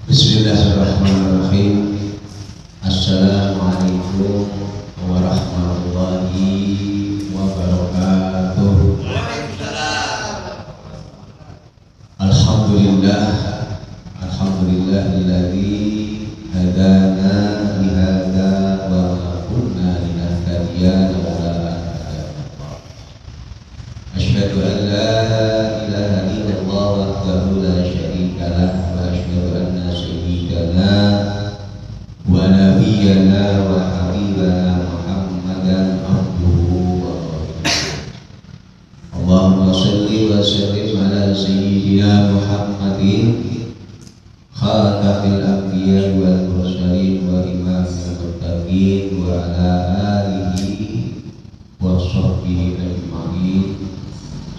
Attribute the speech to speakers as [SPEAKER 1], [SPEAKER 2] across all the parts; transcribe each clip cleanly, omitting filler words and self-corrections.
[SPEAKER 1] Bismillahirrahmanirrahim. Assalamualaikum warahmatullahi wabarakatuh. Alhamdulillah, alhamdulillahilladzi hadana li hadza wa ma kunna linahtadiya laula an hadana. Asyhadu an la ilaha illallah wahdahu la syarika lah wa asyhadu anna sayyidana wa nabiyyana wa habibana Muhammadan abduhu wa rasuluh. Allahumma shalli wa sallim ala sayyidina Muhammadin khatamil anbiya wal mursalin wa imamil muttaqin wa ala alihi wa sahbihi ajma'in.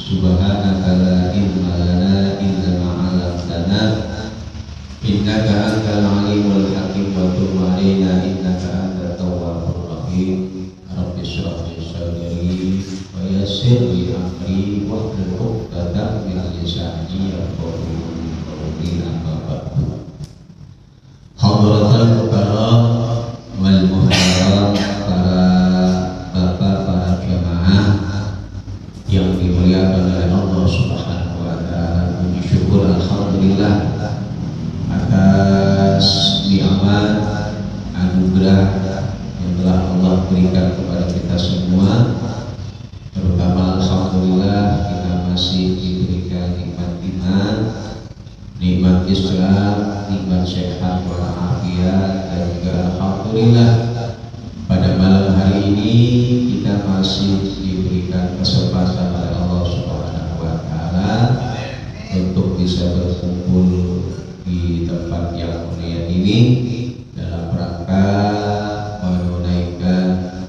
[SPEAKER 1] Subhanaka la ilma lana illa ma 'allamtana innaka antal alimul hakim wa tub 'alaina innaka antat tawwabur rahim. Rabbi shrah li sadri wa yassir li amri wahlul 'uqdatam min lisani yafqahu qawli. Amma ba'du. Hadratul mukarram wal muhtaram, para bapak, para jamaah yang dimuliakan oleh Allah Subhanahu wa taala, puji syukur alhamdulillah atas nikmat anugerah yang telah Allah berikan kepada kita semua. Terutama alhamdulillah kita masih diberikan nikmat iman, nikmat Islam, nikmat sehat walafiat, dan juga alhamdulillah pada malam hari ini kita masih diberikan kesempatan oleh Allah Subhanahu wa taala untuk bisa berkumpul di tempat yang mulia ini dalam rangka menunaikan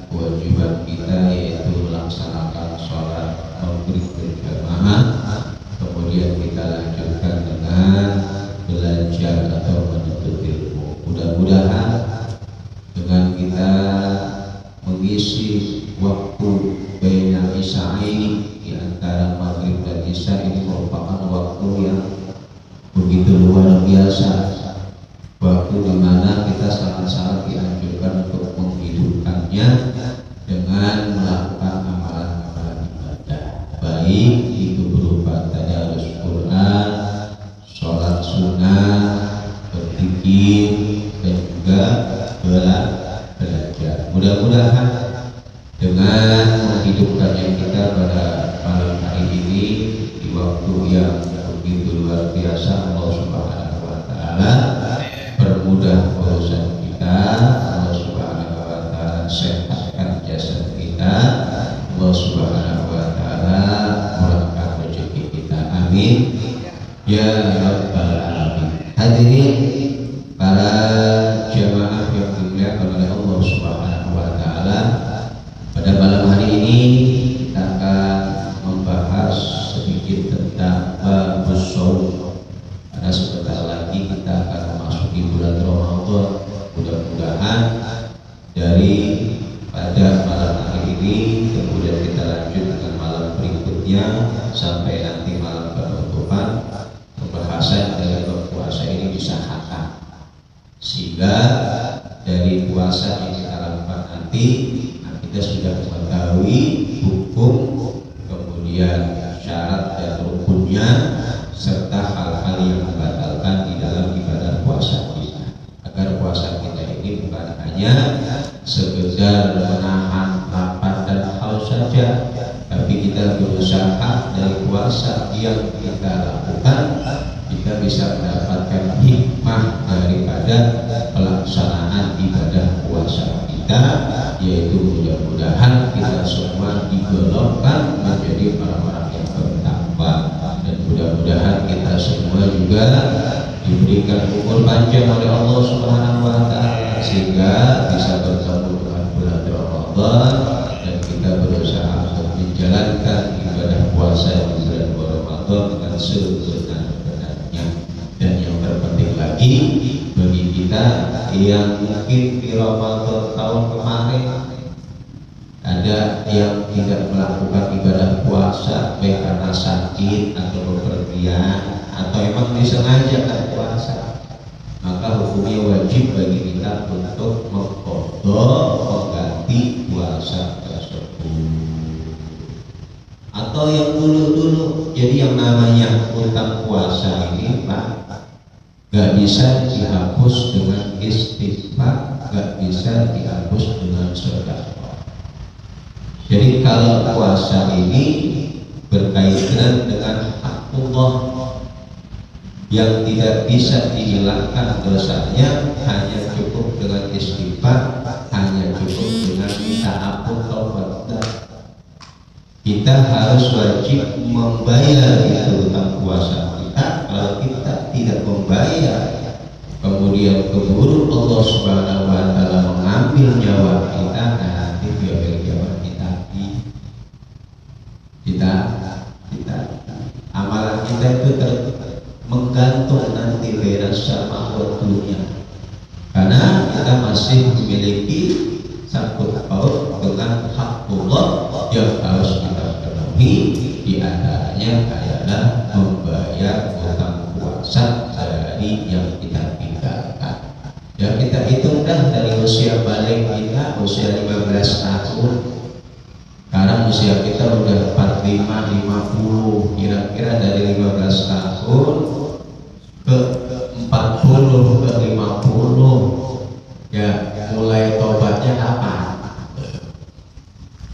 [SPEAKER 1] kewajiban kita, yaitu melaksanakan sholat maghrib berjamaah. Kemudian kita lanjutkan dengan belajar atau menuntut ilmu. Mudah-mudahan dengan kita mengisi waktu baina isyaini, di antara maghrib dan isya, ini merupakan waktu yang begitu luar biasa, waktu di mana kita sangat-sangat dianjurkan untuk menghidupkannya dengan melakukan amalan-amalan ibadah, baik itu berupa tadarus Quran, sholat sunnah, berzikir, dan juga belajar. Mudah-mudahan dengan menghidupkannya kita pada malam hari ini di waktu yang begitu luar biasa, Allah Subhanahu wa taala permudah urusan kita, Allah Subhanahu wa taala sehatkan jasad kita, Allah Subhanahu wa taala murahkan rezeki kita. Amin ya rabbal alamin. Hadirin para jamaah yang dimuliakan oleh Allah Subhanahu wa taala, pada malam hari ini kita akan membahas sedikit tentang babus shaum. Karena sebentar lagi kita akan memasuki bulan Ramadan. Mudah-mudahan dari pada malam hari ini kemudian kita lanjut dengan malam berikutnya sampai nanti malam penutupan, pembahasan dari berpuasa ini bisa hatam, sehingga dari puasa yang kita lakukan nanti kita sudah mengetahui hukum, kemudian syarat dan rukunnya, serta hal-hal yang membatalkan di dalam ibadah puasa kita, agar puasa kita ini bukan hanya sekedar menahan lapar dan haus saja, tapi kita berusaha dari puasa yang kita lakukan kita bisa mendapatkan hikmah daripada pelaksanaan ibadah puasa kita, yaitu mudah-mudahan kita semua digolongkan menjadi orang-orang yang bertakwa, dan mudah-mudahan kita semua juga diberikan umur panjang oleh Allah Subhanahu wa Ta'ala sehingga bisa bertemu dengan bulan Ramadan, dan kita berusaha untuk menjalankan ibadah puasa di bulan Ramadan dengan sebenar-benarnya. Dan yang terpenting lagi bagi kita yang mungkin di Ramadan tahun kemarin ada yang tidak melakukan ibadah puasa baik karena sakit atau bepergian atau emang disengajakan puasa, maka hukumnya wajib bagi kita untuk mengqadha, mengganti puasa tersebut. Atau yang dulu-dulu, jadi yang namanya utang puasa ini Pak, gak bisa dihapus dengan istighfar, gak bisa dihapus dengan sedekah. Jadi kalau puasa ini berkaitan dengan hak Allah yang tidak bisa dihilangkan dosanya, hanya cukup dengan istighfar, hanya cukup dengan minta ampun taubat. Kita harus wajib membayar itu utang puasa kita. Kalau kita tidak membayar, kemudian keburu Allah Subhanahu wa Ta'ala mengambil nyawa kita, nanti biar nyawa kita amalan kita itu menggantung nanti beres sama waktunya, karena kita masih memiliki sangkut paut dengan hak Allah yang harus kita penuhi. Di antaranya adalah membayar utang puasa dari yang kita tinggalkan. Ya, kita hitung dah dari usia balik kita usia 15 tahun. Sekarang usia kita udah 45, 50, kira-kira dari 15 tahun ke 40 ke 50, ya mulai tobatnya kapan?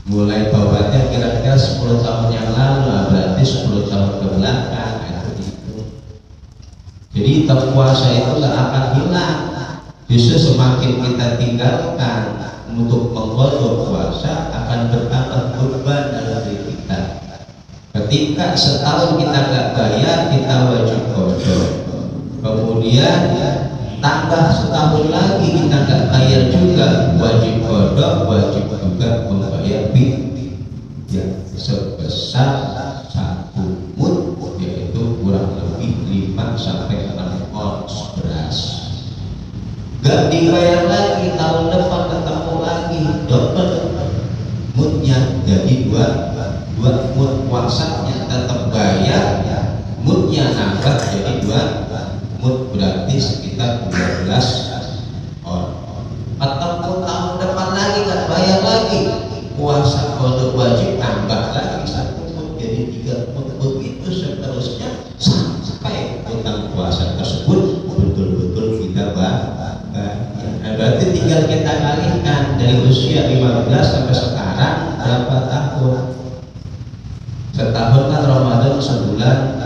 [SPEAKER 1] Mulai tobatnya kira-kira 10 tahun yang lalu, berarti 10 tahun ke belakang itu. Jadi puasa itu gak akan hilang, justru semakin kita tinggalkan untuk mengqadha puasa akan bertambah beban dalam diri kita. Ketika setahun kita nggak bayar, kita wajib qadha. Kemudian tambah setahun lagi kita nggak bayar juga, wajib qadha, wajib juga membayar yang sebesar 1 mud, yaitu kurang lebih 5 sampai 6 ons beras. Gak dibayar lagi, tahun depan ketemu lagi double mudnya, jadi dua mud puasanya tetap bayar, mudnya nambah jadi 2 mud, berarti sekitar 12 on. Ketemu tahun depan lagi gak bayar lagi, puasa qadha wajib tambah lagi 1 mud jadi 3 mud, begitu seterusnya sampai utang puasa tersebut betul-betul kita bayar. Berarti tinggal kita kalikan dari usia 15 sampai sekarang berapa tahun? Setahun kan Ramadan sebulan,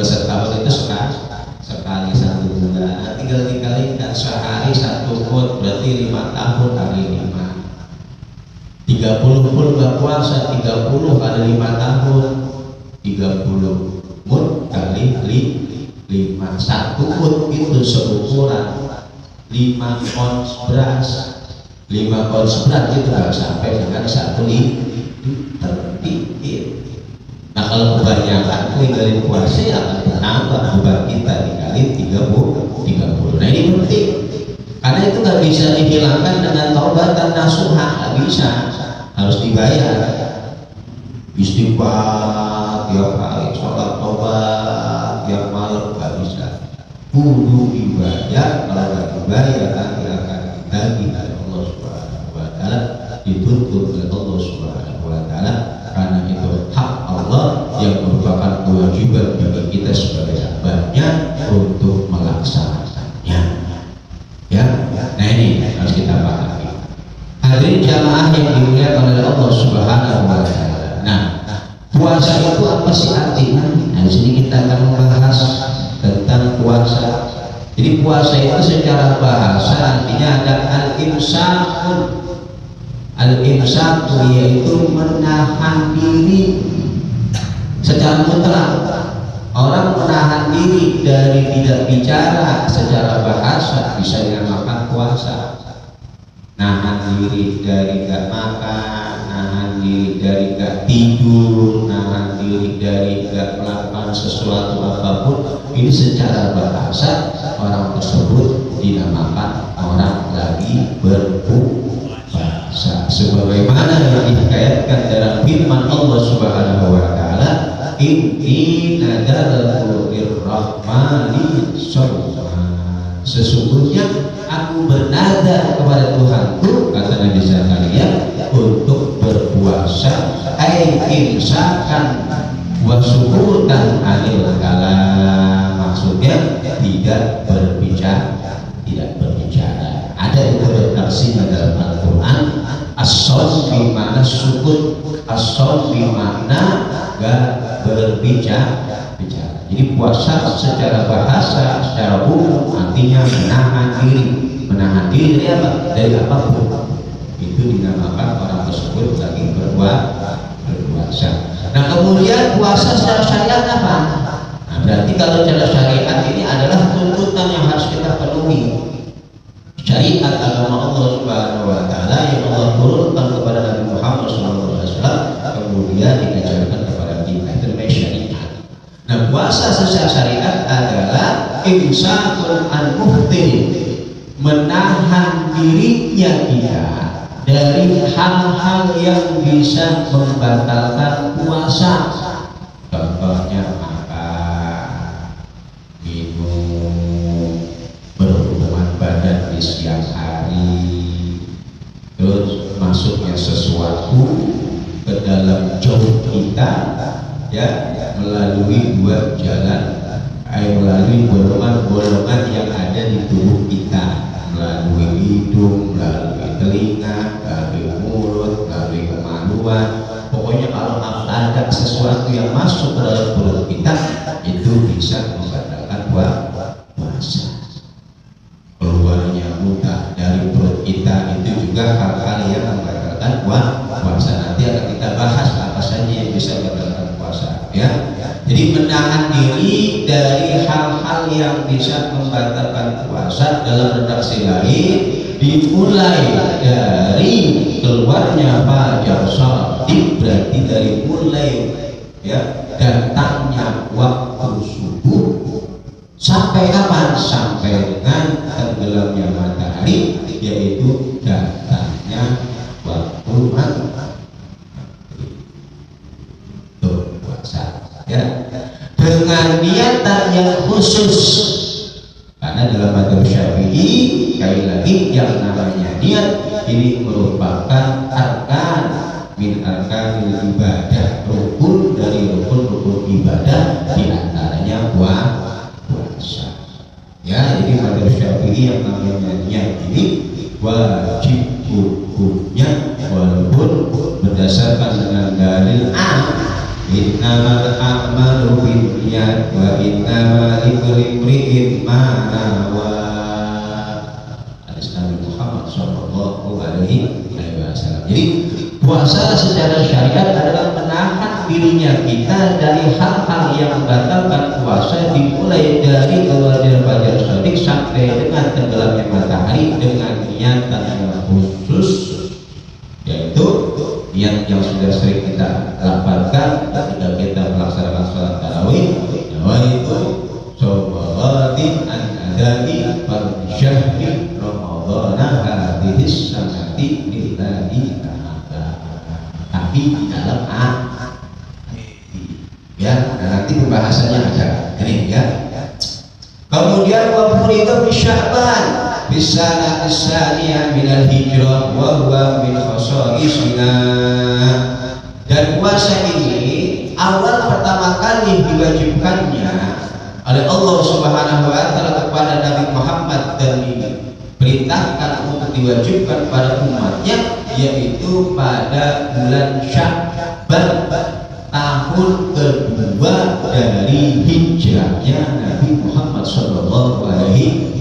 [SPEAKER 1] setahun itu sekali 1 bulan. Tinggal dikalikan sehari 1 mud, berarti 5 tahun kali 5. 30 pun gak puasa, 30 kali 5 tahun, 30 mud kali 5, 1 mud itu seukuran 5 ons beras. 5 ons beras itu nggak sampai dengan 1 liter dikit. Nah kalau kebanyakan tinggalin puasa akan bertambah beban kita dikali 30. Nah ini penting, karena itu nggak bisa dihilangkan dengan taubat dan nasuha, nggak bisa, harus dibayar. Istighfar tiap hari, sholat taubat tiap malam, nggak bisa, kudu dibayar. Kalau nggak dibayar nanti akan ditagih oleh Allah Subhanahu wa Ta'ala, dituntut oleh Allah Subhanahu wa Ta'ala, karena itu hak Allah yang merupakan kewajiban bagi kita sebagai hambanya untuk melaksanakannya. Ya, nah ini harus kita pahami. Hadirin jamaah yang dimuliakan oleh Allah Subhanahu wa Ta'ala. Nah, puasa itu apa sih artinya? Nah, di sini kita akan membahas tentang puasa. Jadi puasa itu secara bahasa artinya ada al-imsakun. Al-imsakun yaitu menahan diri secara mutlak. Orang menahan diri dari tidak bicara secara bahasa bisa dinamakan puasa. Nahan diri dari gak makan, nahan diri dari gak tidur, nahan diri dari gak melakukan sesuatu apapun. Ini secara bahasa orang tersebut dinamakan orang lagi berpuasa. Sebagaimana yang dikatakan dalam firman Allah Subhanahu wa taala, inni nadartu lirrahmani shawman. Sesungguhnya aku bernadar kepada Tuhanku, kata Nabi Zakaria, untuk berpuasa, ai imsakan wa sukutan anil kalam. Maksudnya tidak berbicara, ada itu redaksinya dalam Al-Quran. As-shaum bi makna sukut, as-shaum bi makna gak berbicara. Jadi puasa secara bahasa, secara umum artinya menahan diri. Menahan diri dari apa? Dari apapun. Itu dinamakan orang tersebut lagi berpuasa. Nah kemudian puasa secara syariat apa? Nah, berarti kalau secara syariat ini adalah tuntutan yang harus kita penuhi. Syariat agama Allah Subhanahu wa taala yang Allah turunkan kepada Nabi Muhammad SAW kemudian diajarkan kepada kita, itu namanya syariat. Nah puasa secara syariat adalah imsakun an muftir, menahan dirinya kita dari hal-hal yang bisa membatalkan puasa. Contohnya makan, minum, berhubungan badan di siang hari, terus masuknya sesuatu ke dalam jauh kita ya melalui dua jalan, melalui bolongan-bolongan yang ada di tubuh kita, melalui hidung, melalui telinga, melalui mulut, melalui kemaluan. Pokoknya kalau ada sesuatu yang masuk ke dalam perut kita itu bisa membatalkan puasa. Keluarnya muntah dari perut kita itu juga hal-hal yang membatalkan puasa. Nanti akan kita bahas apa saja yang bisa membatalkan puasa ya. Jadi menahan diri dari hal-hal yang bisa membatalkan puasa dalam redaksi lain dimulai dari keluarnya fajar shadiq, berarti dari mulai ya datangnya waktu subuh sampai kapan? Sampai dengan tenggelamnya matahari, yaitu datangnya waktu maghrib. Tuh puasa ya dengan niatan yang khusus, karena dalam mazhab Syafi'i sekali lagi yang namanya niat ini merupakan arkan min arkanil ibadah, rukun dari rukun-rukun ibadah, diantaranya puasa ya. Jadi mazhab Syafi'i yang namanya niat ini wajib hukumnya, walaupun berdasarkan dengan dalil innamal a'malu binniyat wa innamal likulli imri'in ma nawa. Hadis Nabi Muhammad sallallahu alaihi wasallam. Jadi puasa secara syariat adalah menahan dirinya kita dari hal-hal yang membatalkan puasa, dimulai dari keluarnya fajar shadiq sampai dengan tenggelamnya matahari dengan niatan yang khusus, yaitu niat yang sudah sering kita lapatkan ketika kita melaksanakan sholat tarawih, yaitu shobatin an adai fardhi syahri ramadhana hadhihi sanati lillahi ta'ala. Tapi di dalam ya, nanti pembahasannya ada ini ya. Kemudian wa furidu fi Sya'ban bisana as-saniyah minal hijrah wa huwa min khasaisina. Dan puasa ini awal pertama kali diwajibkannya oleh Allah Subhanahu wa taala kepada Nabi Muhammad dan diperintahkan untuk diwajibkan pada umatnya, yaitu pada bulan Sya'ban tahun kedua dari hijrahnya Nabi Muhammad Shallallahu Alaihi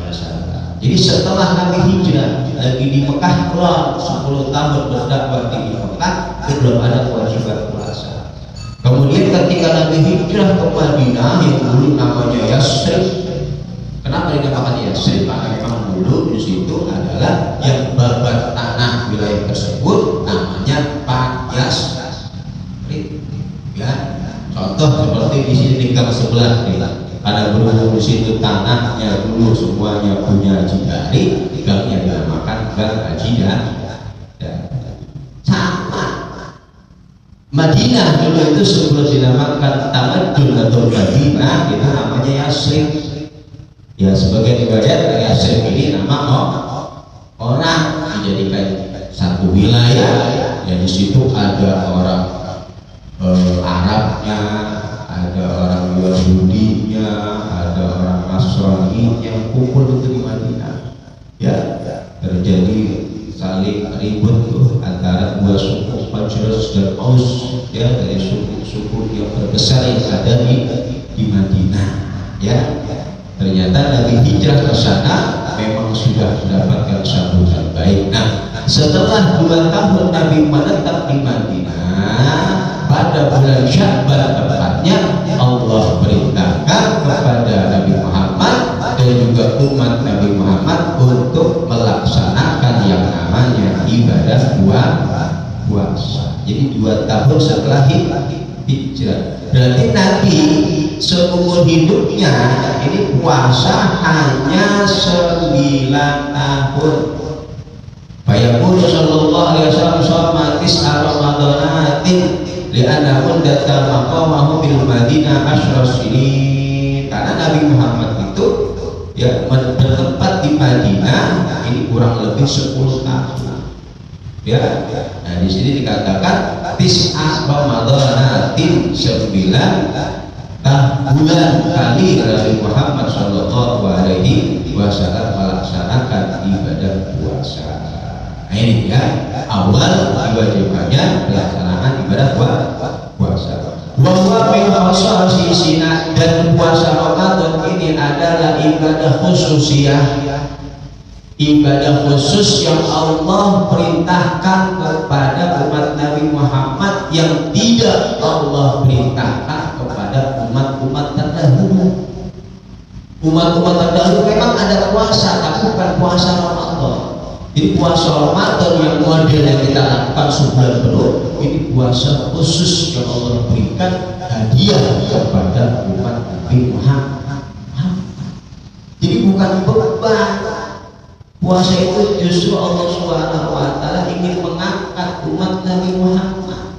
[SPEAKER 1] Wasallam. Jadi setelah Nabi hijrah lagi di Mekah, 10 tahun berdakwah di Mekah, belum ada kewajiban puasa. Kemudian ketika Nabi hijrah ke Madinah yang dulu namanya Yasrib. Kenapa dinamakan Yasrib? Karena memang dulu di situ adalah yang babat tanah wilayah tersebut namanya Yasrib. Ya, contoh seperti di sini di gang sebelah nih. Ada berhubung di situ tanahnya dulu semuanya punya Jidari, gangnya dinamakan Gang Haji dan sama. Madinah dulu itu sebelum dinamakan Tamadun atau Madinah itu namanya Yasrib. Ya, sebagai riwayat Yasrib ini nama orang dijadikan satu wilayah. Ya, di situ ada orang Arabnya, ada orang Yahudinya, ada orang Nasrani yang kumpul itu di Madinah. Ya, terjadi saling ribut tuh antara dua suku Khazraj dan Aus, ya, dari suku-suku yang terbesar yang ada di Madinah. Ya, ternyata Nabi hijrah ke sana memang sudah mendapatkan sambutan baik. Nah, setelah 2 tahun Nabi menetap di Madinah, pada bulan Sya'ban tepatnya Allah perintahkan kepada Nabi Muhammad dan juga umat Nabi Muhammad untuk melaksanakan yang namanya ibadah puasa. Jadi 2 tahun setelah hijrah. Berarti Nabi seumur hidupnya ini puasa hanya 9 tahun. Fayaqulu sallallahu alaihi wasallam shoma tis'a ramadhanatin li'annahu data maqamahu bil Madinah asyra sinin. Karena Nabi Muhammad itu ya bertempat di Madinah ini kurang lebih 10 tahun. Ya. Nah, di sini dikatakan tis'a ramadhanatin 9 bulan kali Nabi Muhammad sallallahu alaihi wasallam melaksanakan ibadah puasa. Nah, ini ya awal diwajibkannya pelaksanaan ibadah puasa. Wa huwa min khasasisina, dan puasa Ramadan ini adalah ibadah khususiyah, ibadah khusus yang Allah perintahkan kepada umat Nabi Muhammad yang tidak Allah perintahkan kepada umat-umat terdahulu. Umat-umat terdahulu memang ada puasa, tapi bukan puasa Ramadan. Jadi puasa Ramadan yang model yang kita lakukan sebulan penuh, ini puasa khusus yang Allah berikan hadiah kepada umat Nabi Muhammad. Jadi bukan beban. Puasa itu justru Allah Subhanahu wa Ta'ala ingin mengangkat umat Nabi Muhammad.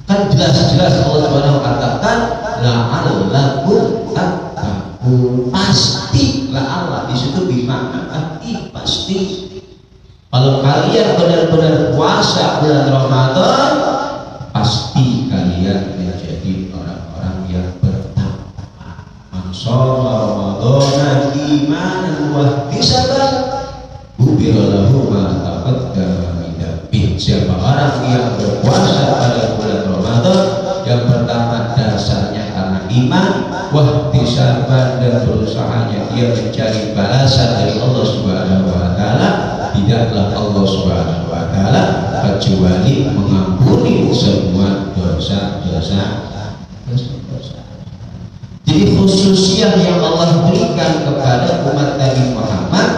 [SPEAKER 1] Kan jelas-jelas Allah Subhanahu wa Ta'ala katakan la'allakum tattaqun. Pasti la'alla di situ bermakna pasti. Kalau kalian benar-benar puasa bulan Ramadan, pasti kalian menjadi orang-orang yang bertakwa. Man shoma Ramadhana imanan wa ihtisaban ghufira lahu ma taqaddama min dhanbihi. Siapa orang yang berpuasa pada bulan Ramadan, yang pertama dasarnya karena iman, wa ihtisaban, dan berusahanya dia mencari balasan dari Allah Subhanahu wa Ta'ala, tidaklah Allah Subhanahu wa Ta'ala kecuali mengampuni semua dosa-dosa. Jadi khususnya yang Allah berikan kepada umat Nabi Muhammad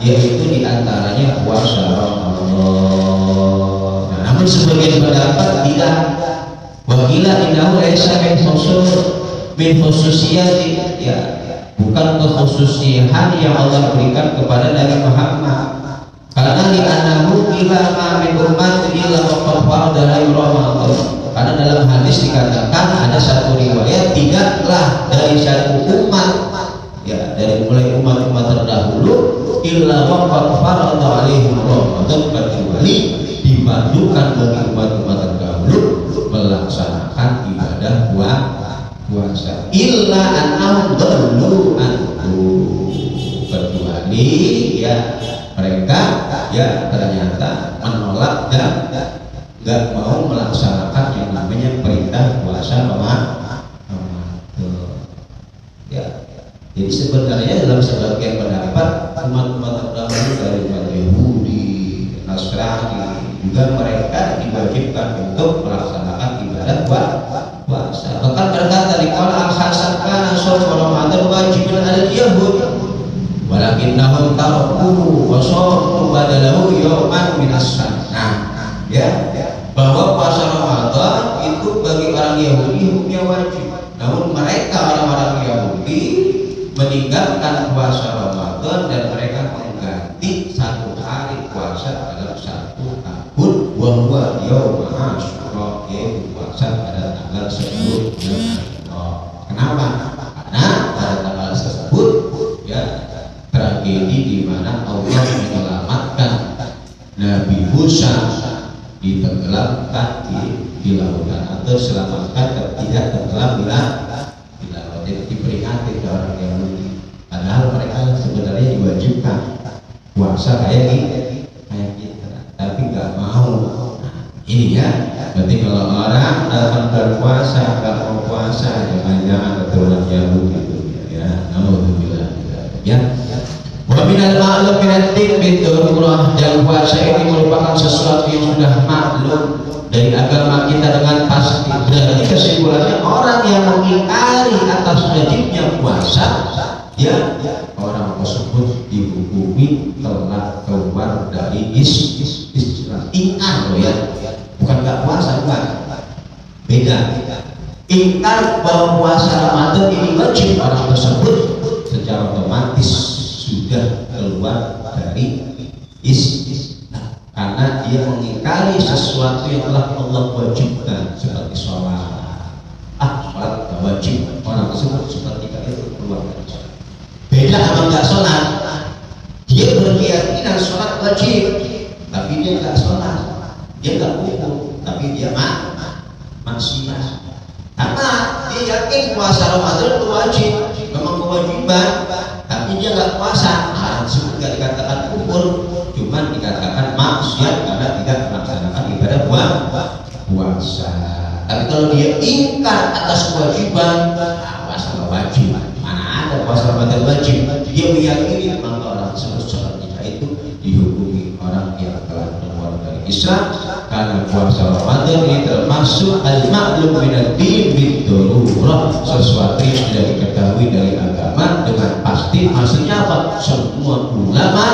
[SPEAKER 1] yaitu diantaranya puasa Ramadan. Nah, namun sebagian pendapat tidak. Wa ila innahu laisa min khususiyati, ya, bukan kekhususian yang Allah berikan kepada Nabi Muhammad. Karena di anahu ila ma min umat illa waqad farada Ramadan. Karena dalam hadis dikatakan ada satu riwayat, tidaklah dari satu umat, ya, dari mulai umat-umat terdahulu illa waqad farada alaihim Ramadan, kecuali dimandukan bagi umat-umat terdahulu melaksanakan ibadah puasa. Illa annahum dhallu anhu, kecuali ya mereka ya ternyata menolak dan nggak mau melaksanakan yang namanya perintah badalahu yawman minas sana. Ya, bahwa puasa Ramadan itu bagi orang Yahudi hukumnya wajib. Namun mereka orang-orang Yahudi meninggalkan puasa Ramadan dan mereka mengganti satu hari puasa dalam satu tahun, wa huwa yaum Asyura, yaitu puasa pada tanggal 10 bulan Asyura. Kenapa? Karena pada tanggal tersebut ya tragedi di mana Allah menyelamatkan Nabi Musa ditenggelamkan di lautan atau selamatkan tidak tenggelam di laut. Jadi diperingati ke orang Yahudi. Padahal mereka sebenarnya diwajibkan puasa kayak kita, tapi nggak mau. Nah, ini ya. Berarti kalau orang datang berpuasa nggak mau puasa, jangan-jangan keturunan Yahudi itu ya. Alhamdulillah ya. Wa minal ma'lum minad-din bidururah, dan puasa ini merupakan sesuatu yang sudah maklum dari agama kita dengan pasti. Berarti kesimpulannya orang yang mengingkari atas wajibnya puasa, ya orang tersebut dihukumi telah keluar dari Islam. Ingkar loh ya, bukan nggak puasa, bukan. Beda. Ingkar bahwa puasa Ramadan ini wajib, orang tersebut secara otomatis sudah keluar dari Islam karena dia mengingkari sesuatu yang telah Allah wajibkan seperti sholat. Sholat gak wajib, orang tersebut seperti itu keluar dari sholat. Beda sama nggak sholat, dia berkeyakinan sholat wajib tapi dia nggak sholat, dia nggak wudhu tapi dia maksiat. Karena dia yakin puasa Ramadan itu wajib, memang kewajiban, tapi dia nggak puasa. Tersebut nggak dikatakan kufur, cuman dikatakan maksiat karena tidak melaksanakan ibadah puasa. Tapi kalau dia ingkar atas kewajiban, puasa nggak wajib. Mana ada puasa Ramadan wajib? Dia meyakini maka orang tersebut seperti itu dihukumi orang yang telah keluar dari Islam, karena puasa Ramadan ini termasuk al-ma'lum minad-din bid-darurah, sesuatu yang sudah diketahui dari agama dengan pasti. Maksudnya apa? Semua ulama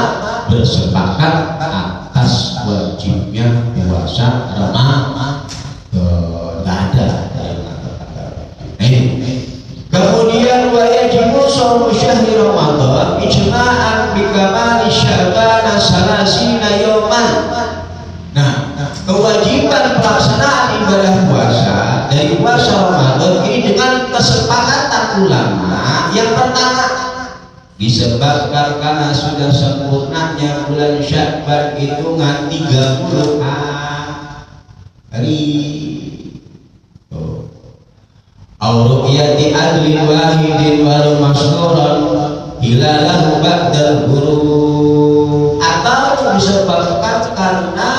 [SPEAKER 1] bersepakat atas wajibnya puasa Ramadan. Tidak ada yang mengatakan. Kemudian wa yajibu shaumu syahri Ramadan ijma'an bi kamali Sya'ban salasina yawman. Nah, kewajiban pelaksanaan ibadah puasa dari puasa Ramadan ini dengan kesepakatan ulama. Yang pertama, disebabkan karena sudah sempurnanya bulan Sya'ban hitungan 30 hari. Auru'yati adlin wahidin walau masyhuran hilalahu ba'dal ghurub, atau disebabkan karena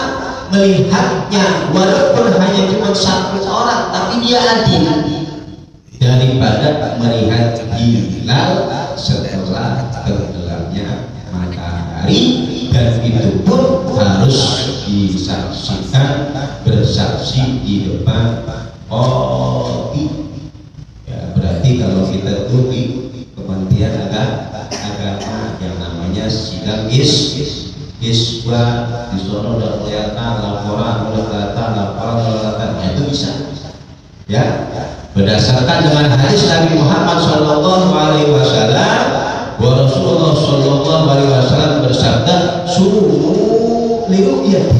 [SPEAKER 1] melihatnya walaupun hanya cuma satu orang tapi dia adil daripada melihat hilal setelah tenggelamnya matahari, dan itu pun harus disaksikan bersaksi di depan ya. Berarti kalau kita tuh di Kementerian Agama yang namanya sidang iswa di sono udah kelihatan laporan itu bisa ya, berdasarkan dengan hadis Nabi Muhammad Shallallahu Alaihi Wasallam bahwa Rasulullah Shallallahu Alaihi Wasallam bersabda, sumu liru'yati.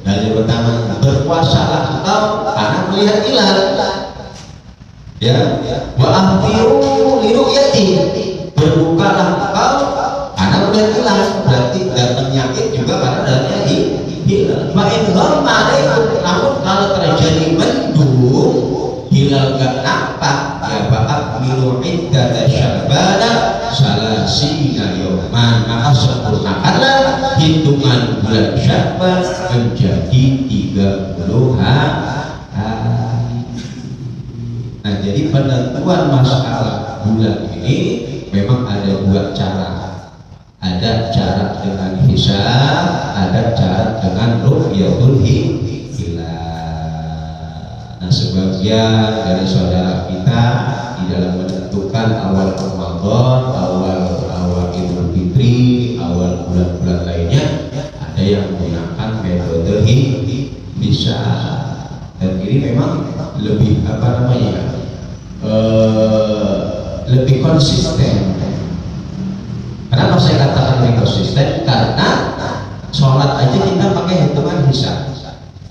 [SPEAKER 1] Dari pertama, berpuasalah engkau karena melihat hilal, ya, wa ahfiru liru'yati, berbukalah engkau karena melihat hilal. Berarti datang nyakit juga karena datangnya hilal. Wa in ghamma alaikum, namun kalau terjadi mendung hilal gak nampak, ya ba'at milu iddata Sya'bana salasina yawman, maka sempurnakanlah hitungan bulan Sya'ban menjadi 30 hari. Nah, jadi penentuan masalah bulan ini memang ada dua cara. Ada cara dengan hisab, ada cara dengan ru'yatul hilal. Nah, sebagian dari saudara kita di dalam menentukan awal Ramadan, awal Idul Fitri, awal bulan-bulan lainnya, memang lebih apa namanya lebih konsisten. Kenapa saya katakan lebih konsisten? Karena sholat aja kita pakai hitungan hisab,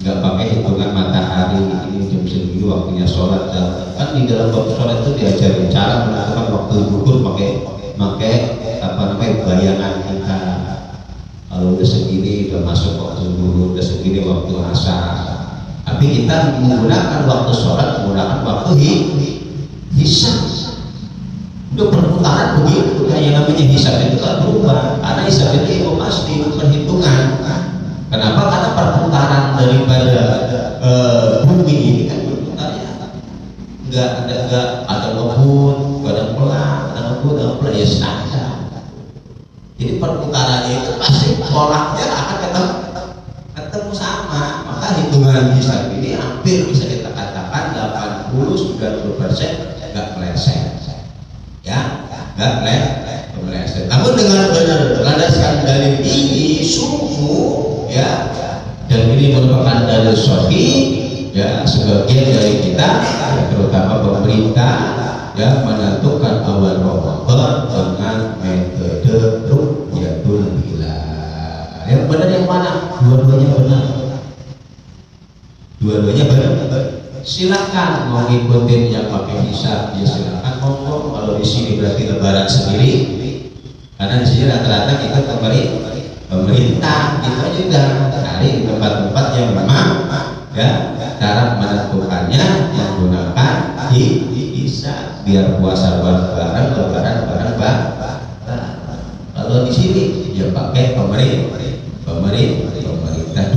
[SPEAKER 1] nggak pakai hitungan matahari. Ini jam segini waktunya sholat. Kan di dalam waktu sholat itu diajarin cara menentukan waktu zuhur pakai apa namanya bayangan kita. Kalau udah segini udah masuk waktu zuhur, udah segini waktu asar. Tapi kita menggunakan waktu sholat menggunakan waktu hisab. Udah perputaran begitu. Yang namanya hisab itu kan berubah, karena hisab itu pasti perhitungan. Kenapa? Karena perputaran daripada bumi ini kan berputarnya nggak ada ngebut, nggak ada pelan, ada ngebut, ada pelan, ya standar. Jadi perputarannya itu pasti polanya akan ketemu sama. Maka hitungan hisab ini hampir bisa kita katakan 80-90% nggak meleset, ya nggak meleset. Namun dengan berdasarkan dalil ini sungguh ya, dan ini merupakan dalil sahih ya, sebagian dari kita ya, terutama pemerintah ya menentukan awal Ramadan dengan metode rukyatul hilal. Yang benar yang mana? Dua-duanya benar. Dua-duanya benar. Silakan mau ngikutin yang pakai hisab ya silakan monggo. Kalau di sini berarti lebaran sendiri, karena di sini rata-rata kita pemerintah itu aja udah cari di tempat-tempat yang memang ya cara menentukannya menggunakan hisab biar puasa bareng lebaran bareng. Kalau di sini ya pakai pemerintah.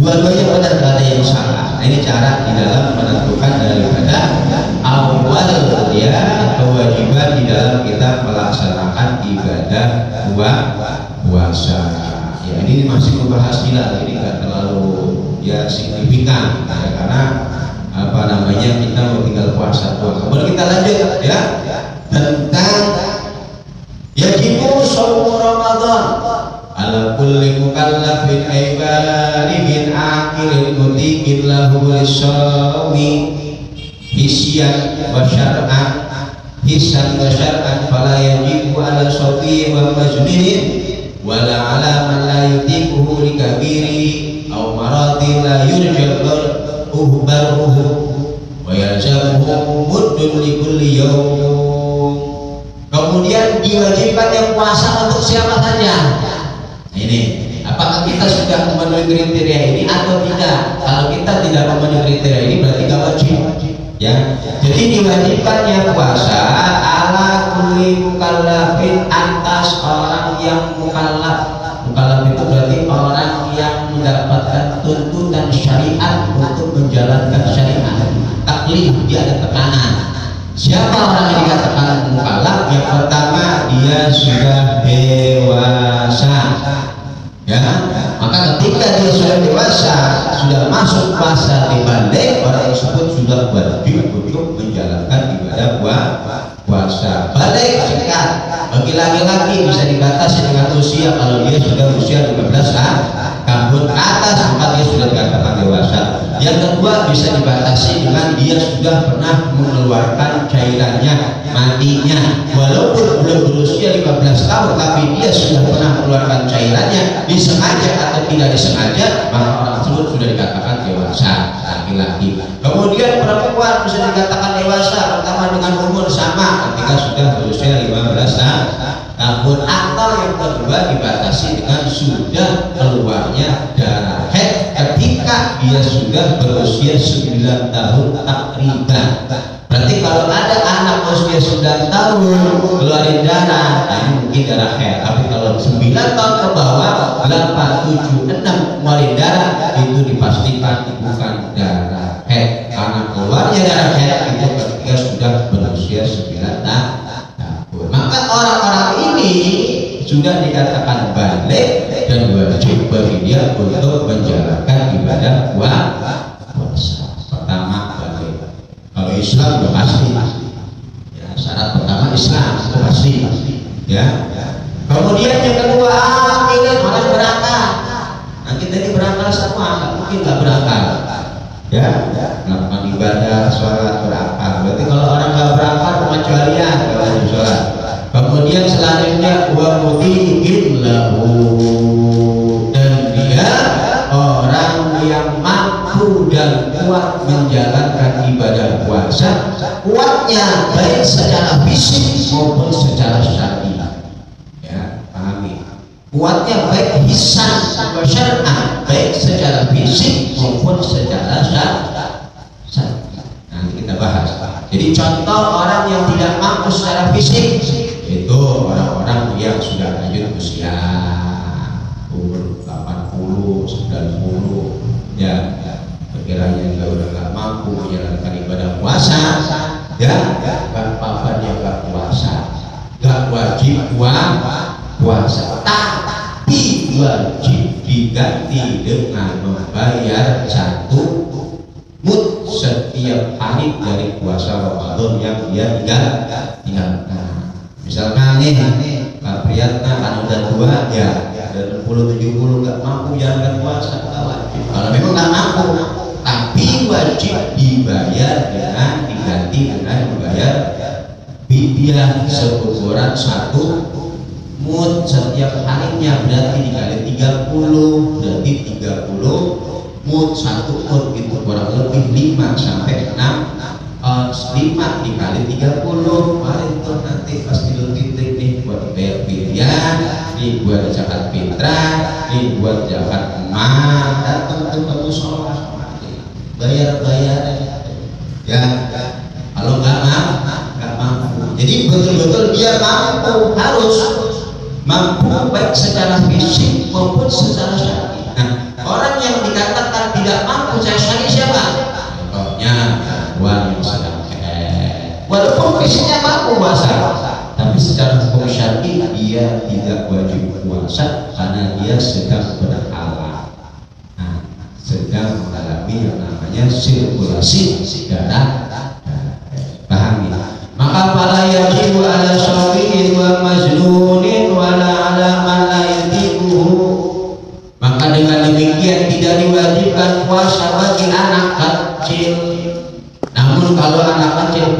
[SPEAKER 1] Dua-duanya benar, tidak ada yang salah. Nah, ini cara di dalam menentukan daripada awal ya kewajiban di dalam kita melaksanakan ibadah puasa. Ya ini masih membahas hilal, ini nggak terlalu ya signifikan ya, karena apa namanya kita mau tinggal puasa doang. Kemudian kita lanjut ya tentang yajibu shaum Ramadan ala kulli mukallafin aibalighin aqilin mutiqin lahu lisawmi hisyan wa syar'an fala yajibu ala sabi wa majnunin wala ala man la yutiquhu li kabiri aw maradi la yurjal uhbaruhu wa yalzamuhu muddun li kulli yawm. Kemudian diwajibkan yang puasa untuk siapa saja. Ini apakah kita sudah memenuhi kriteria ini atau tidak? Kalau kita tidak memenuhi kriteria ini berarti tidak wajib ya. Jadi diwajibkannya puasa ala kulli mukallafin, atas orang yang mukallaf. Mukallaf itu berarti orang yang mendapatkan tuntutan syariat untuk menjalankan syariat. Taklif, dia ada tekanan. Siapa orang yang dikatakan mukallaf? Yang pertama, dia sudah dewasa ya. Maka ketika dia sudah dewasa, sudah masuk masa dibalik, orang tersebut sudah wajib untuk menjalankan ibadah puasa. Balik singkat, bagi laki-laki bisa dibatasi dengan usia. Kalau dia sudah usia 15 tahun ke atas, maka dia sudah dikatakan dewasa. Yang kedua, bisa dibatasi dengan dia sudah pernah mengeluarkan cairannya, matinya, walaupun belum berusia 15 tahun tapi dia sudah pernah mengeluarkan cairannya, disengaja atau tidak disengaja, maka orang tersebut sudah dikatakan dewasa, laki-laki. Kemudian perempuan bisa dikatakan dewasa pertama dengan umur sama ketika sudah berusia 15 tahun, atau yang kedua dibatasi dengan sudah keluarnya darah haid ketika dia sudah berusia 9 tahun takriban. Berarti kalau ada anak usia 9 tahun keluarin darah, nah ini mungkin darah haid. Tapi kalau 9 tahun ke bawah, 8, 7, 6 keluarin darah, itu dipastikan bukan darah haid. Karena keluarnya darah haid itu ketika sudah berusia 9 tahun. Maka orang-orang ini sudah dikatakan balik dan wajib bagi dia untuk menjalankan ibadah puasa. Pertama balik. Kalau Islam sudah pasti ya, syarat pertama Islam itu pasti ya. Kemudian yang kedua, ini harus berangkat. Nah kita ini berangkat semua, nggak mungkin nggak berangkat ya, melakukan ibadah, sholat, berakal. Berarti kalau orang nggak berakal pengecualian nggak wajib sholat. Kemudian selanjutnya wa muti'in lahu, dan dia orang yang mampu dan kuat menjalankan ibadah puasa, kuatnya baik secara fisik maupun secara syar'i. Ya, pahami. Kuatnya baik hisan wa syar'an, baik secara fisik maupun secara syar'i. Nanti kita bahas. Jadi contoh orang yang tidak mampu secara fisik itu orang-orang yang sudah lanjut usia, umur 80, 90, ya, perkiranya juga udah nggak mampu menjalankan ibadah puasa, ya, kan papannya nggak puasa, nggak wajib puasa, tapi wajib diganti dengan membayar 1 mud setiap hari dari puasa Ramadan yang dia tinggalkan. Misalkan nih Pak Priyatna kan udah tua ya, dari 60-70 nggak mampu jalankan puasa, nggak wajib. Kalau memang nggak mampu, tapi wajib dibayar dengan diganti dengan membayar fidyah seukuran 1 mud setiap harinya, berarti dikali 30, berarti 30 mud 1 mud itu kurang lebih 5 sampai 6. 5 dikali 30 paling tuh nanti pas Idul Fitri nih buat bayar fidyah, nih buat zakat fitrah, nih buat zakat emas, datang tuh ke mushola bayar ya. Kalau nggak mampu, jadi betul-betul dia mampu, harus mampu baik secara fisik maupun secara syar'i. Nah, orang yang dikatakan tidak mampu secara syar'i siapa? Contohnya yang sedang walaupun fisiknya mampu puasa, tapi secara hukum syar'i dia tidak wajib puasa karena dia sedang berhalangan, sedang mengalami yang namanya sirkulasi darah. Pahami? Maka fala yajibu ala syafi'in wa majnunin wala ala man la yatiquhu. Maka dengan demikian tidak diwajibkan puasa bagi anak kecil. Namun kalau anak kecil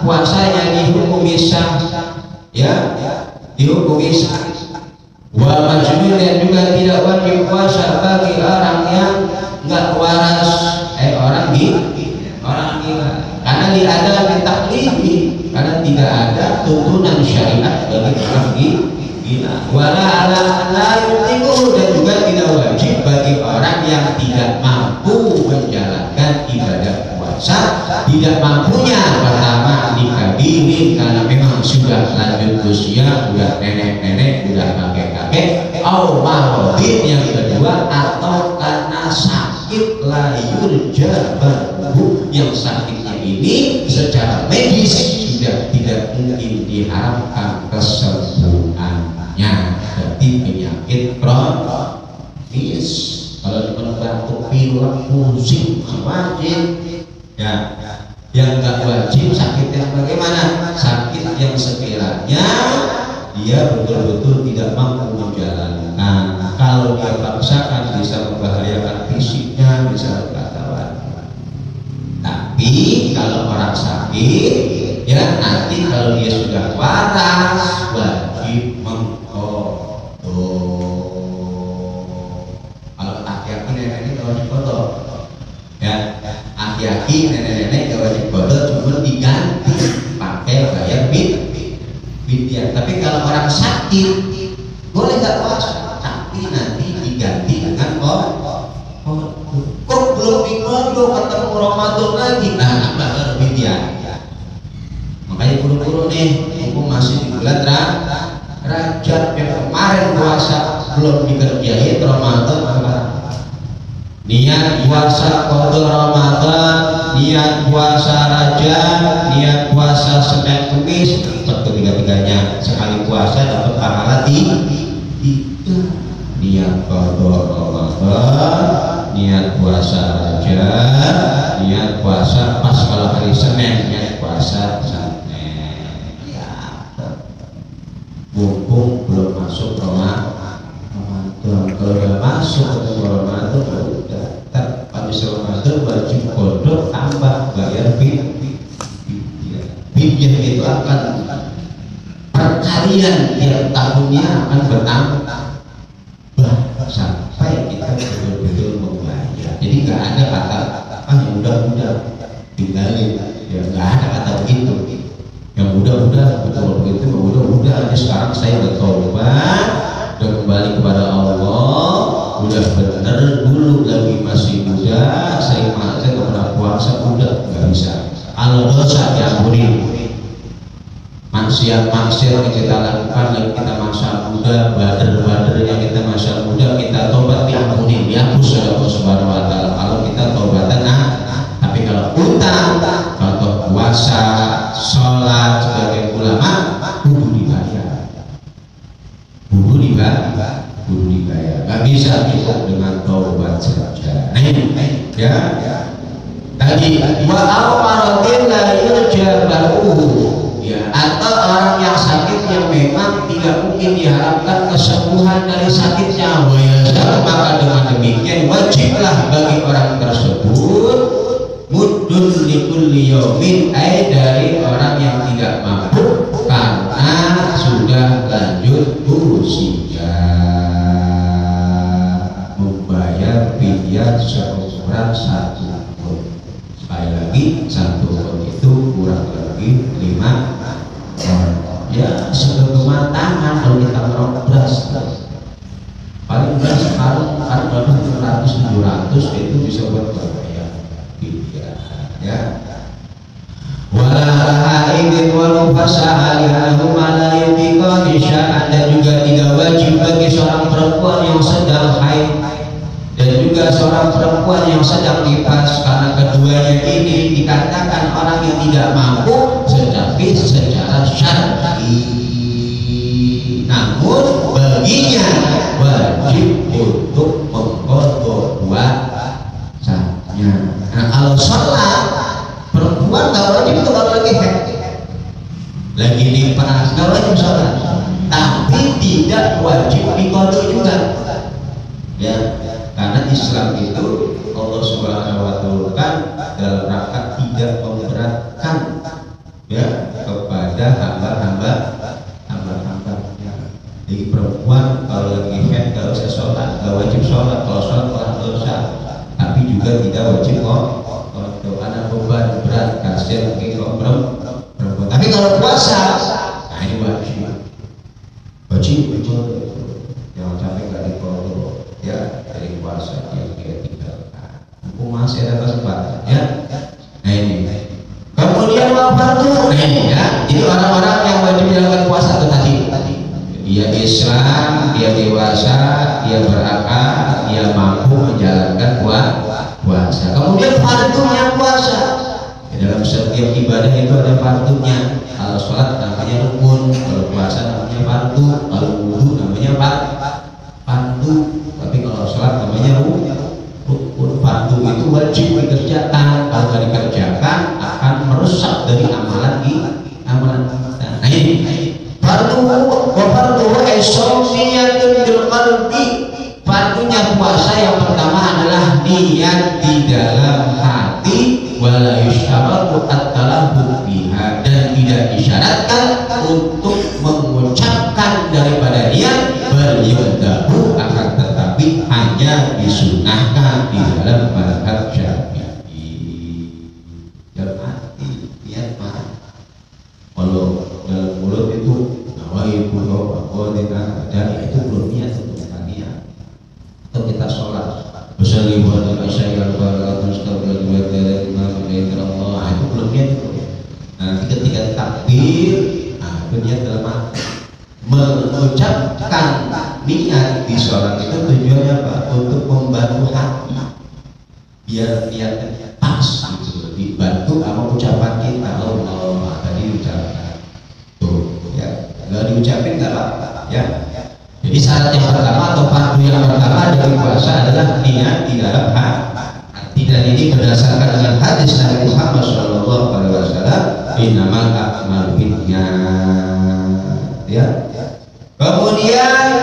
[SPEAKER 1] puasanya dihukumi sah, ya, dihukumi sah. Wa majnun, dan juga tidak wajib puasa bagi orang yang nggak waras, orang gila. Karena tidak ada ditaklifi, karena tidak ada tuntunan syariat bagi orang gila. Wala ala la yutiqu, dan juga tidak wajib bagi orang yang tidak mampu menjalankan ibadah puasa. Tidak mampunya pertama dikabirin karena memang sudah lanjut usia, udah nenek-nenek, udah kakek-kakek, au maradin yang kedua, atau karena sakit layur jabahu, yang sakitnya ini secara medis sudah tidak mungkin diharapkan kesembuhannya, berarti penyakit kronis. Kalau batuk pilek pusing wajib, ya. Yang nggak wajib sakit yang bagaimana? Sakit yang sekiranya dia betul-betul tidak mampu menjalankan. Kalau dia paksakan bisa membahayakan fisiknya, bisa berkata. Tapi kalau orang sakit, ya nanti kalau dia sudah waras wajib mengkodok. Kalau aki-aki nenek-nenek wajib kodok, ya. Aki-aki nenek-nenek wajib kodok, cuma diganti pakai bayar fidyah. Tapi kalau orang sakit boleh nggak puasa, tapi nanti diganti dengan kodok. Kok belum dikodok, ketemu Ramadan lagi, nah bayar fidyah. Makanya buru-buru nih, mumpung masih di bulan Rajab yang kemarin puasa belum dikerjain Ramadan, niat puasa qadha Ramadan, niat puasa Rajab, niat puasa Senin Kamis, ketiga-tiganya sekali puasa dapat pahala 3. Niat qadha Ramadan, niat puasa Rajab, niat puasa pas kalau hari Senin, niat puasa Senin. Mumpung belum masuk Ramadan, kalau udah masuk ke Ramadan udah habis Ramadan akan perkalian tiap tahunnya akan bertambah sampai kita betul-betul membayar. Jadi nggak ada kata yang udah tinggalin, ya nggak ada kata begitu. Yang udah betul begitu, udah aja sekarang saya bertobat, udah kembali kepada Allah, udah bener. Dulu lagi masih muda, saya nggak pernah puasa, udah nggak bisa. Kalau dosa diampuni, maksiat yang kita lakukan lagi kita masa muda, bader yang kita masa muda, kita tobat diampuni, dihapus oleh Allah Subhanahu Wa Taala. Kalau kita tobatan, tapi kalau utang, contoh puasa, sholat sebagai ulama, kudu dibayar. Gak bisa dengan taubat saja. Ya. Tadi wa amaratin la yujabahu, ya, atau orang yang sakit yang memang tidak mungkin diharapkan kesembuhan dari sakitnya, maka dengan demikian wajiblah bagi orang tersebut muddun likulli yaumin, dari orang yang tidak mampu karena sudah lanjut usia, membayar fidyah seukuran 1 ton. Sekali lagi 1 ton itu kurang lebih 5 ton. Ya segegaman tangan kalau kita merok beras, paling beras sekarang harga 500-700 itu bisa buat bayar fidyah, ya. Wala haidin wa nufasa alihum ala yutiqani sya'an, dan juga tidak wajib bagi seorang perempuan yang sedang haid dan juga seorang perempuan yang sedang nifas, karena keduanya ini dikatakan orang yang tidak mampu tetapi secara syar'i, namun baginya wajib untuk mengqadha puasanya. Nah, kalau sholat perempuan nggak wajib itu, kalau lagi haid, lagi nifas nggak wajib sholat, tapi tidak wajib diqadha juga, ya. Karena Islam itu Allah Subhanahu Wa Taala dalam rangka tidak memberatkan, ya, kepada hamba-hambanya. Jadi perempuan kalau lagi haid nggak usah sholat, nggak wajib sholat. Kalau sholat telah dosa, tapi juga tidak wajib karena beban berat, kasihan bagi kaum perempuan. Tapi kalau puasa, nah ini wajib, jangan sampai nggak dikodok, ya, dari puasa yang dia tinggalkan. Mumpung masih ada kesempatan, ya. Nah ini. Kemudian wafardu, nah ini, ya. Jadi orang-orang yang wajib menjalankan puasa itu tadi. Dia Islam, dia dewasa, dia berakal, dia mampu menjalankan puasa. Kemudian fardunya puasa. Dalam setiap ibadah itu ada fardunya. Kalau sholat namanya rukun, kalau puasa namanya fardu, kalau wudu namanya fardu. Tapi kalau sholat namanya rukun. Fardu itu wajib dikerjakan. Kalau tidak dikerjakan akan merusak dari amalan Nah ini fardu esomiyatun bil qalbi. Fardunya puasa yang pertama adalah niat di dalam hati, wala yusyaratu at-talaffuz biha, dan tidak disyaratkan untuk mengucapkan daripada niat beryadahu, akan tetapi hanya disunahkan di dalam mazhab Syafi'i. Dalam hati niat mah, kalau dalam mulut itu nawaitu qadina, dan itu belum niat untuk niat. Atau kita sholat bersalih wa tasyahhadu wa tastaghfiru wa Allah, itu belum niat itu. Nanti ketika takbir, itu niat dalam hati. Mengucapkan niat di sholat itu tujuannya apa? Untuk membantu hati biar niatnya pas gitu, dibantu sama ucapan kita. Allah tadi ucapkan tuh, ya, nggak diucapin nggak apa-apa, ya. Jadi syarat yang pertama atau fardu yang pertama dari puasa adalah niat di dalam hati, dan ini berdasarkan dengan hadis Nabi Muhammad SAW, innamal a'malu binniyat, ya. Kemudian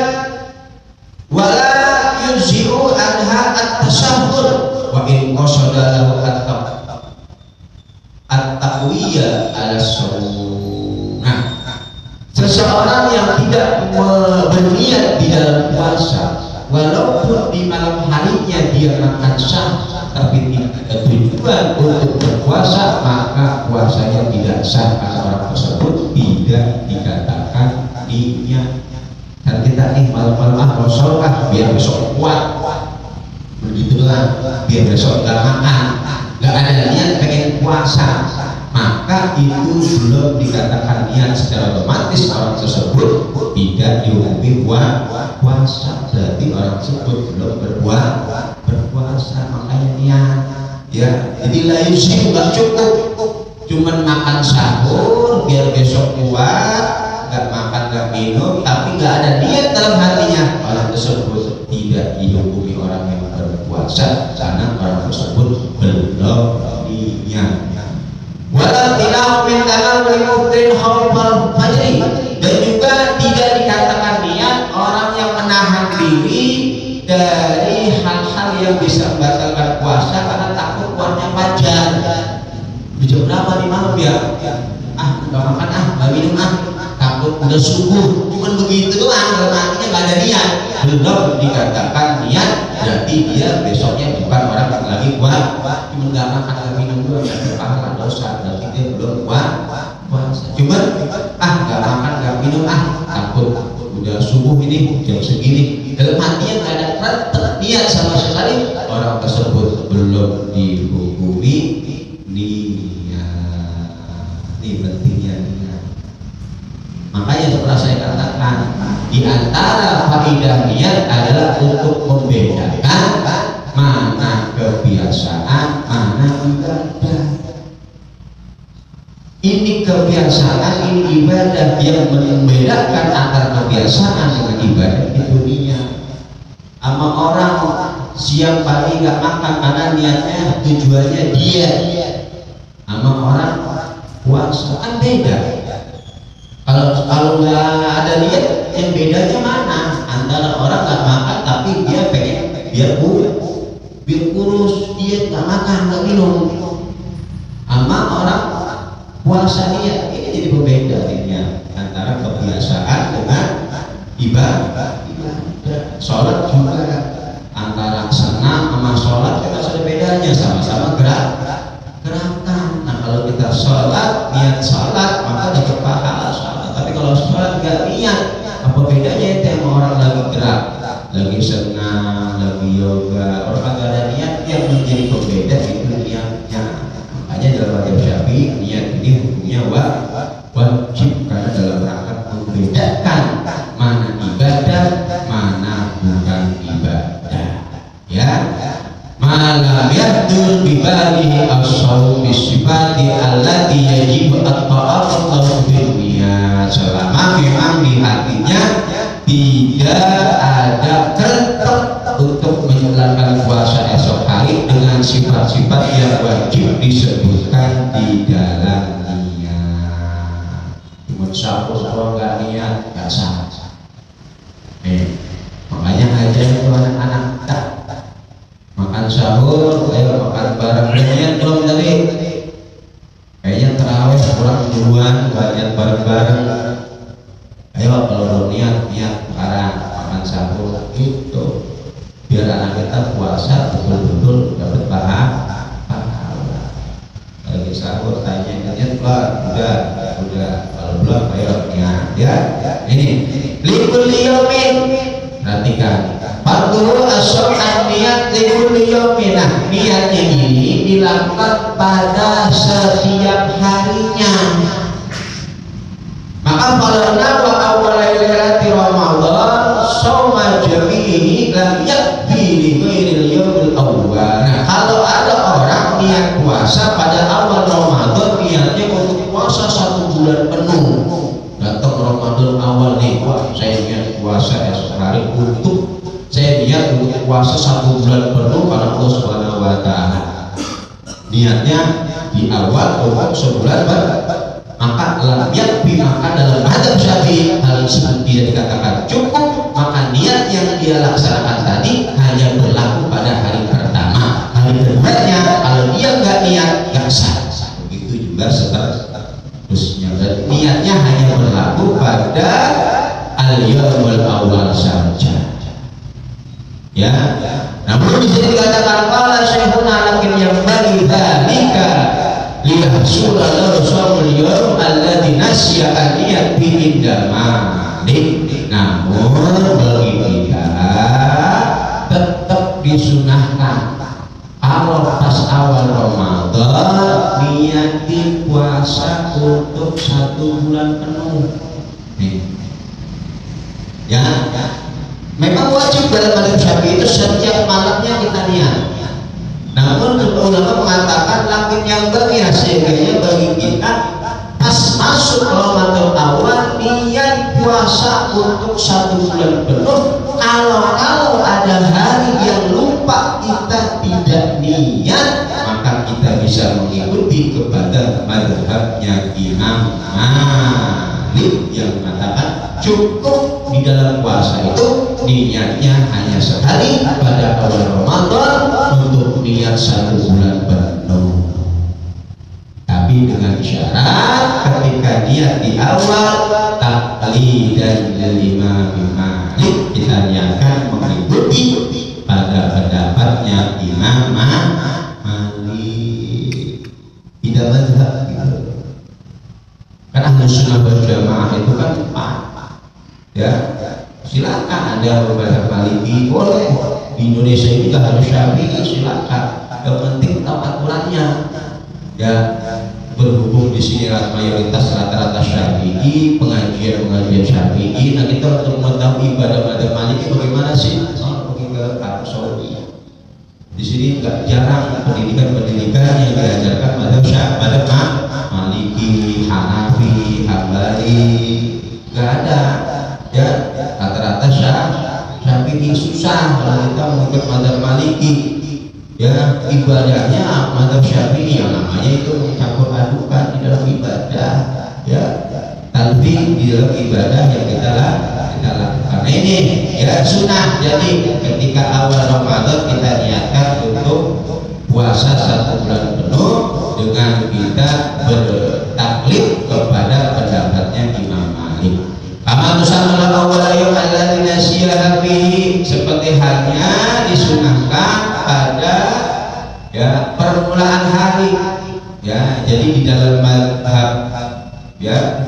[SPEAKER 1] wala yunzi'u anha at-tasahhur wa in qasada lahu at-taqwiyya ala shaum. seseorang yang tidak berniat di dalam puasa, walaupun di malam harinya dia makan sah, tapi tidak tujuan untuk berpuasa, maka puasanya tidak sah karena orang tersebut tidak dikatakan niat. Dan kita malam-malam mau sholat biar besok kuat, begitu doang, biar besok nggak makan, nggak ada niat pengen puasa, maka itu belum dikatakan niat. Secara otomatis orang tersebut tidak dihukumi puasa, berarti orang tersebut belum berpuasa, makanya niat ya. Jadi lain sih nggak cukup cuman makan sahur biar besok kuat, nggak makan nggak minum tapi nggak ada niat dalam hatinya, orang tersebut tidak dihukumi orang yang berpuasa karena orang tersebut belum niat. Walau tidak minta muftin khawfal fajri, dan juga tidak dikatakan niat orang yang menahan diri dari hal-hal yang bisa membatalkan puasa karena takut keluarnya fajar. Jam berapa di malam ya? Nggak makan nggak minum takut udah subuh, cuman begitu doang, dalam hatinya nggak ada niat, belum dikatakan niat. Berarti dia besoknya bukan orang yang lagi kuat, cuman nggak makan nggak minum doang, nggak berpahala dosa, berarti dia belum puasa. Cuman nggak makan nggak minum takut udah subuh ini jam segini, dalam hatinya nggak ada niat sama sekali, orang tersebut belum dihukumi niat. Ini pentingnya niat. Makanya setelah saya katakan, di antara faidah niat adalah untuk membedakan mana kebiasaan, mana ibadah. Ini kebiasaan, ini ibadah. Yang membedakan antara kebiasaan dengan ibadah itu niat. Sama orang siang pagi nggak makan karena niatnya tujuannya dia, sama orang puasa kan beda. Kalau nggak ada niat, yang bedanya mana? Antara orang nggak makan tapi dia pengen biar kurus, dia nggak makan nggak minum, sama orang puasa niat. Ini jadi pembeda antara kebiasaan dengan ibadah. Sholat juga antara senam sama sholat juga ada bedanya, sama-sama gerakan. Nah kalau kita sholat niat sholat maka dapat pahala sholat, tapi kalau sholat nggak niat, apa bedanya itu sama orang lagi gerak, lagi senam, lagi yoga, orang nggak ada niat. Yang menjadi pembeda itu niatnya. Makanya dalam mazhab Syafi'i niat ini hukumnya wajib, karena dalam rangka membedakan mana ibadah, mana bukan ibadah. Ya, malam yahdur bibalihi as-sawm bisifati allati yajib at-ta'aqqu biha, selama memang di hatinya tidak ada kerentek untuk menjalankan puasa esok hari dengan sifat-sifat yang wajib disebutkan di dalam niat. Cuma sahur kalau nggak niat nggak sah. Makanya aja itu anak-anak tak makan sahur, ayo makan bareng. Niat belum tadi? Kayaknya terawih kurang duluan, banyak bareng-bareng. Ayo kalau belum niat sekarang makan sahur itu, biar anak kita puasa betul-betul dapat pahala. Lagi sahur tanya niat udah, kalau belum ayo niat ya. Ini likulli yaumin, perhatikan, fardu as-shar'an niat likulli yaumin. Nah, niatnya ini dilakukan pada setiap harinya. Maka pada nawa awal lailati Ramadan shauma jami'i lam yakfi li ghairil yaumil awwal. Nah, kalau ada orang niat puasa pada awal Ramadan, niatnya untuk puasa 1 bulan penuh. Datang Ramadan awal nih, saya niat puasa esok hari untuk puasa 1 bulan penuh karena Allah Subhanahu wa Ta'ala. Niatnya di awal untuk sebulan maka lam yakfi, maka dalam mazhab Syafi'i hal tersebut tidak dikatakan cukup, maka niat yang dia laksanakan tadi hanya berlaku pada hari pertama. Hari keduanya kalau dia nggak niat nggak sah. Begitu juga seterusnya. Dan niatnya hanya berlaku pada Namun di sini dikatakan qala syekhuna lakin yang bagi dzalika liyahsula lahu shaumul yawm alladzi nasya an yati indamalik. Namun bagi kita tetap disunahkan kalau pas awal Ramadan niati puasa untuk 1 bulan penuh. Ya, memang wajib dalam mazhab Syafi'i itu setiap malamnya kita niat. Namun ulama mengatakan lakin yang bagi hasilnya bagi kita pas masuk Ramadan awal niat puasa untuk 1 bulan penuh. Kalau ada hari yang lupa kita tidak niat, maka kita bisa mengikuti kepada mazhabnya Imam Malik yang mengatakan cukup di dalam puasa itu niatnya hanya sekali pada awal Ramadan untuk niat 1 bulan penuh. Tapi dengan syarat ketika niat di awal taqlidan lil Imam Malik, kita niatkan mengikuti pada pendapatnya Imam Malik. Tidak mazhab gitu. Karena Ahlus Sunnah wal Jamaah itu kan empat. Ya, silakan Anda membaca Maliki boleh, di Indonesia ini juga harus Syafi'i silakan, yang penting tahu aturannya. Ya, berhubung di sini mayoritas rata-rata Syafi'i, pengajian Syafi'i. Nah, kita untuk mengetahui ibadah Maliki bagaimana sih? Pergi ke Arab Saudi. Di sini nggak jarang pendidikan yang diajarkan pada Maliki, Hanafi, Hambali, nggak ada. Ya, rata-rata Syafi'i susah kalau kita mengikut mazhab Maliki. Ya, ibadahnya mazhab Syafi'i yang namanya itu mencampur adukan di dalam ibadah. Ya, talbih di dalam ibadah yang kita lakukan. Nah, ini ya sunnah. Jadi ketika awal Ramadan kita niatkan untuk puasa 1 bulan penuh dengan kita bertaklid kepada pendapatnya Imam Malik. Kama tusamma awal yawm alladzi nasiya fihi, seperti halnya disunahkan pada ya permulaan hari. Ya, jadi di dalam mazhab ya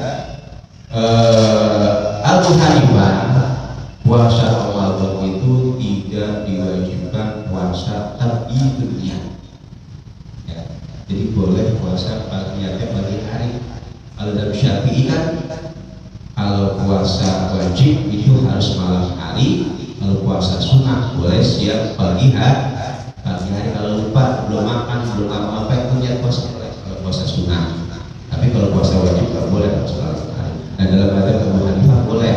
[SPEAKER 1] Abu Hanifah puasa Ramadan itu tidak diwajibkan puasa tabiidnya. Ya, jadi boleh puasa niatnya pagi hari. Kalau dalam Syafi'i kan kalau puasa wajib itu harus malam hari, kalau puasa sunnah boleh siang pagi hari. Kalau lupa belum makan belum apa itu niat puasa boleh kalau puasa sunnah. Tapi kalau puasa wajib nggak boleh harus malam hari. Nah, dalam mazhab Abu Hanifah boleh.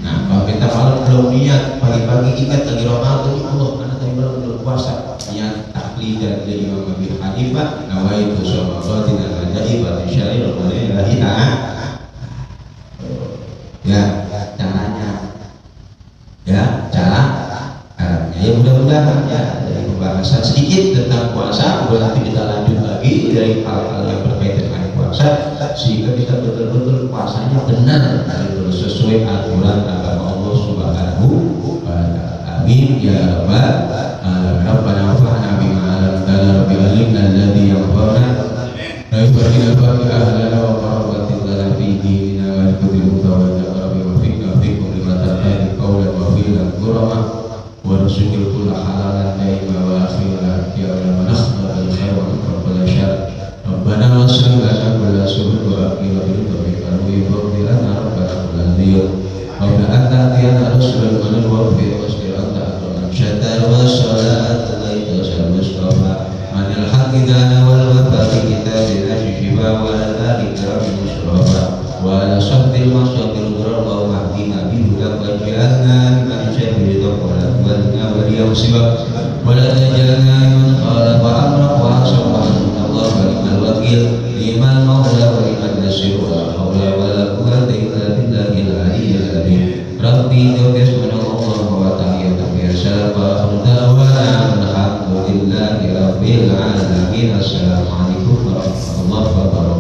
[SPEAKER 1] Nah, kalau kita malam belum niat pagi-pagi ingat lagi Ramadan Allah karena tadi malam belum puasa niat taklid dari Imam Abu Hanifah nawaitu sholawat dengan majai batin syari Ramadan. Ya, caranya ya mudah-mudahan ya dari pembahasan sedikit tentang puasa, nanti kita lanjut lagi dari hal-hal yang berkaitan dengan puasa sehingga kita betul-betul puasanya benar sesuai aturan agama Allah Subhanahu wa ta'ala. Amin ya rabbal alamin. Rabbana wafa'na bima 'allamtana rabbil alimna alladzi yanfa'una la yufarriqu baina ahlina wa barakatin lana fi dinina wa kulli mutawajjih warzuqil kulla halalan daima wa akhirah ya Allah nakhbal khair wa rabbal syar rabbana wasrif lana kulla su'in wa aqina bil tawfiq wa yughfir lana rabbana kulla dhiyur rabbana anta atiyana rasulul manal wa fi wasfir anta atman syatar wa salatu laita sal mustafa manil haqidana wal wafati kitabina shifa wa la ikram mustafa wa la sabbil masaqil ghurra wa mahdina bil huda wa jalna min syarri taqwa واليوم سبب ولا تجعلنا من خالف أمرك وعصى الله ونعم الوكيل نعم المولى ونعم النصير ولا حول ولا قوة إلا بالله العلي العظيم ربي توفيق من الله وتحية في سلام وآخر دعوانا الحمد لله رب العالمين. السلام عليكم ورحمة الله وبركاته.